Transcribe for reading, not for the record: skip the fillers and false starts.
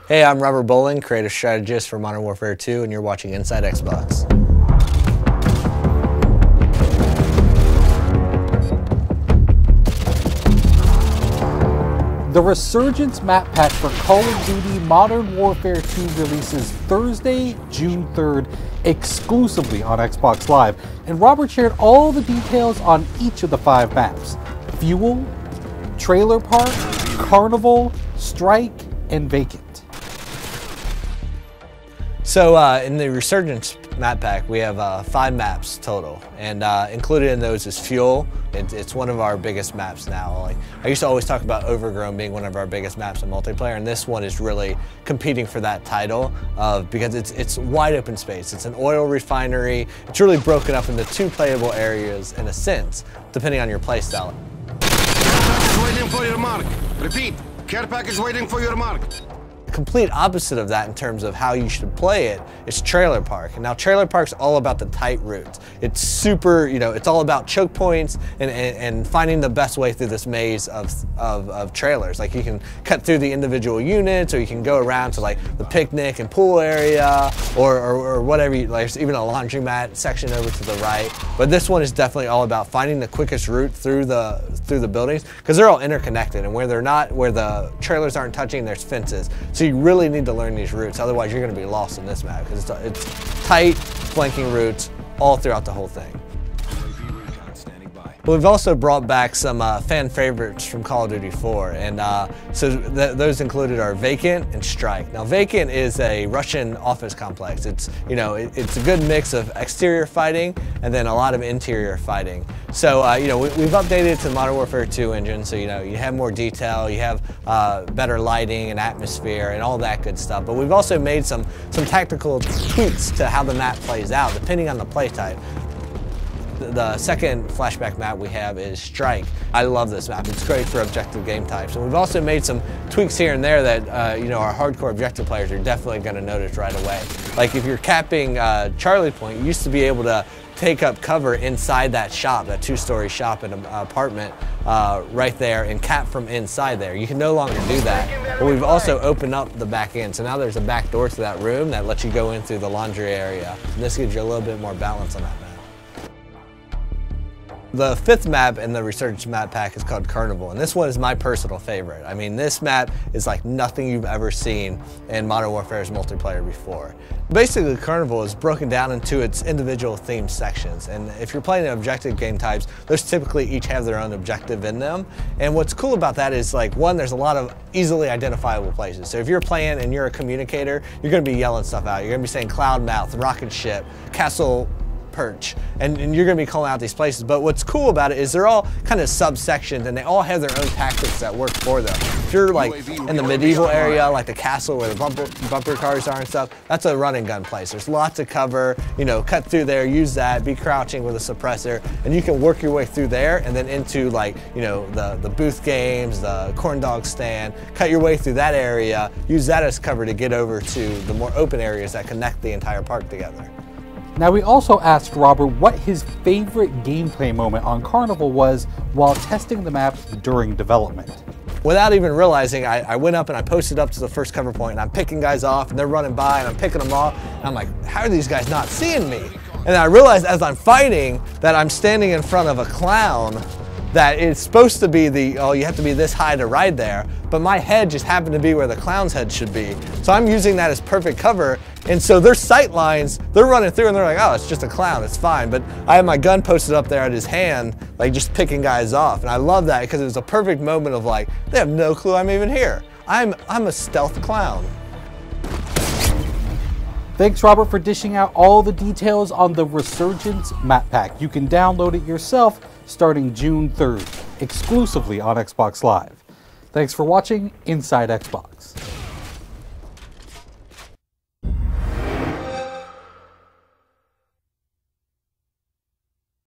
Hey, I'm Robert Bolin, creative strategist for Modern Warfare 2, and you're watching Inside Xbox. The Resurgence map pack for Call of Duty Modern Warfare 2 releases Thursday, June 3rd, exclusively on Xbox Live, and Robert shared all the details on each of the 5 maps: Fuel, Trailer Park, Carnival, Strike, and Vacant. So in the Resurgence map pack, we have 5 maps total, and included in those is Fuel. It's one of our biggest maps now. Like, I used to always talk about Overgrown being one of our biggest maps in multiplayer, and this one is really competing for that title because it's wide open space. It's an oil refinery. It's really broken up into 2 playable areas in a sense, depending on your playstyle. Waiting for your mark. Repeat, care package waiting for your mark. The complete opposite of that in terms of how you should play it is Trailer Park. And now Trailer Park's all about the tight routes. It's super, it's all about choke points and finding the best way through this maze of trailers. Like, you can cut through the individual units, or you can go around to like the picnic and pool area, or whatever. There's even a laundromat section over to the right. But this one is definitely all about finding the quickest route through the buildings, because they're all interconnected, and where the trailers aren't touching, there's fences. So you really need to learn these routes, otherwise you're going to be lost in this map, because it's tight, flanking routes all throughout the whole thing. We've also brought back some fan favorites from Call of Duty 4, and so those included are Vacant and Strike. Now, Vacant is a Russian office complex. It's it's a good mix of exterior fighting and then a lot of interior fighting. So we've updated it to the Modern Warfare 2 engine, so you have more detail, you have better lighting and atmosphere and all that good stuff. But we've also made some tactical tweaks to how the map plays out depending on the play type. The second flashback map we have is Strike. I love this map. It's great for objective game types. And we've also made some tweaks here and there that our hardcore objective players are definitely going to notice right away. Like, if you're capping Charlie Point, you used to be able to take up cover inside that shop, that 2-story shop and apartment right there, and cap from inside there. You can no longer do that. But we've also opened up the back end. So now there's a back door to that room that lets you go in through the laundry area. And this gives you a little bit more balance on that map. The 5th map in the Resurgence map pack is called Carnival, and this one is my personal favorite. I mean, this map is like nothing you've ever seen in Modern Warfare's multiplayer before. Basically, Carnival is broken down into its individual themed sections, and if you're playing objective game types, those typically each have their own objective in them. And what's cool about that is, like, one, there's a lot of easily identifiable places. So if you're playing and you're a communicator, you're going to be yelling stuff out. You're going to be saying Cloud Mouth, Rocket Ship, Castle Perch, and you're going to be calling out these places. But what's cool about it is they're all kind of subsections, and they all have their own tactics that work for them. If you're like in the medieval area, like the castle where the bumper cars are and stuff, that's a run and gun place. There's lots of cover, cut through there, use that, be crouching with a suppressor, and you can work your way through there and then into, like, the booth games, the corn dog stand, cut your way through that area, use that as cover to get over to the more open areas that connect the entire park together. Now, we also asked Robert what his favorite gameplay moment on Carnival was while testing the map during development. Without even realizing, I went up and I posted up to the first cover point, and I'm picking guys off, and they're running by, and I'm picking them off, and I'm like, how are these guys not seeing me? And I realized as I'm fighting that I'm standing in front of a clown that it's supposed to be you have to be this high to ride there, but my head just happened to be where the clown's head should be. So I'm using that as perfect cover, and so their sight lines, they're running through and they're like, oh, it's just a clown, it's fine. But I have my gun posted up there at his hand, like just picking guys off, and I love that because it was a perfect moment of like, they have no clue I'm even here. I'm a stealth clown. Thanks, Robert, for dishing out all the details on the Resurgence map pack. You can download it yourself starting June 3rd, exclusively on Xbox Live. Thanks for watching Inside Xbox.